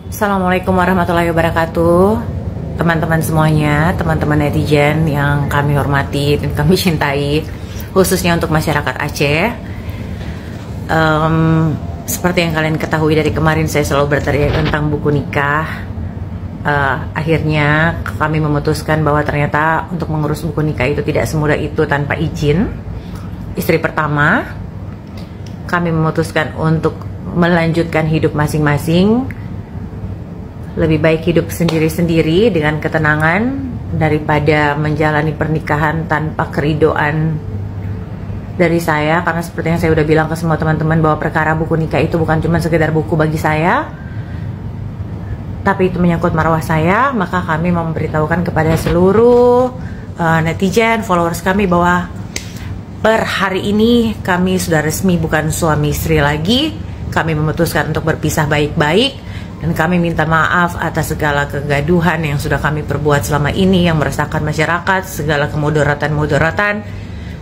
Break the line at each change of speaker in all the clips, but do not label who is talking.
Assalamualaikum warahmatullahi wabarakatuh. Teman-teman semuanya, teman-teman netizen yang kami hormati dan kami cintai, khususnya untuk masyarakat Aceh. Seperti yang kalian ketahui dari kemarin, saya selalu berteriak tentang buku nikah. Akhirnya kami memutuskan bahwa ternyata untuk mengurus buku nikah itu tidak semudah itu tanpa izin istri pertama. Kami memutuskan untuk melanjutkan hidup masing-masing. Lebih baik hidup sendiri-sendiri dengan ketenangan daripada menjalani pernikahan tanpa keridoan dari saya. Karena seperti yang saya udah bilang ke semua teman-teman bahwa perkara buku nikah itu bukan cuma sekedar buku bagi saya, tapi itu menyangkut marwah saya. Maka kami memberitahukan kepada seluruh netizen, followers kami bahwa per hari ini kami sudah resmi bukan suami istri lagi. Kami memutuskan untuk berpisah baik-baik. Dan kami minta maaf atas segala kegaduhan yang sudah kami perbuat selama ini, yang meresahkan masyarakat, segala kemudaratan-mudaratan.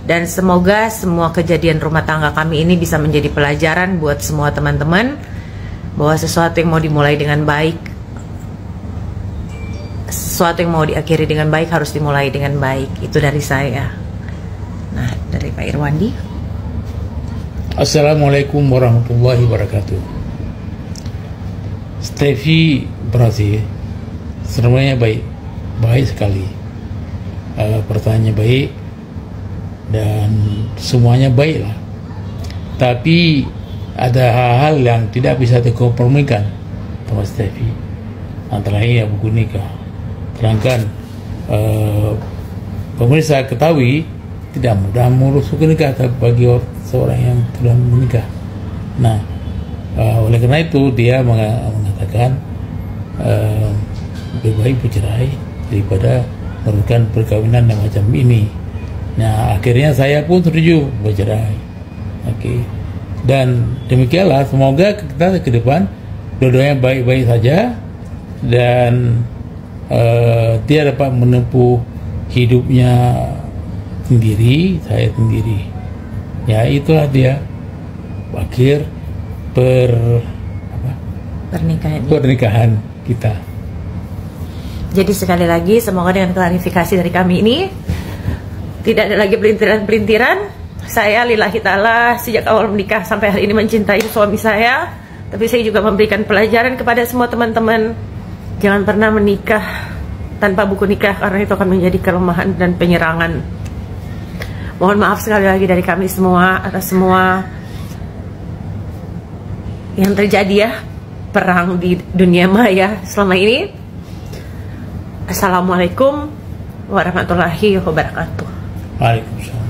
Dan semoga semua kejadian rumah tangga kami ini bisa menjadi pelajaran buat semua teman-teman, bahwa sesuatu yang mau dimulai dengan baik, sesuatu yang mau diakhiri dengan baik harus dimulai dengan baik. Itu dari saya. Nah, dari Pak Irwandi.
Assalamualaikum warahmatullahi wabarakatuh. Steffi berhasil, semuanya baik sekali. Pertanyaannya baik dan semuanya baik lah. Tapi ada hal-hal yang tidak bisa dikompromikan sama Steffi. Antara lain ya buku nikah. Sedangkan pemirsa ketahui tidak mudah mengurus buku nikah bagi seorang yang sudah menikah. Nah, oleh karena itu dia mengatakan lebih baik bercerai daripada melakukan perkawinan yang macam ini. Nah, akhirnya saya pun setuju bercerai. Oke. Dan demikianlah, semoga kita ke depan dua-duanya baik-baik saja dan dia dapat menempuh hidupnya sendiri, saya sendiri. Ya, itulah dia akhir pernikahan kita.
Jadi sekali lagi, semoga dengan klarifikasi dari kami ini tidak ada lagi pelintiran-pelintiran. Saya lillahi ta'ala sejak awal menikah sampai hari ini mencintai suami saya. Tapi saya juga memberikan pelajaran kepada semua teman-teman, jangan pernah menikah tanpa buku nikah, karena itu akan menjadi kelemahan dan penyerangan. Mohon maaf sekali lagi dari kami semua atas semua yang terjadi ya, perang di dunia maya selama ini. Assalamualaikum warahmatullahi wabarakatuh.
Waalaikumsalam.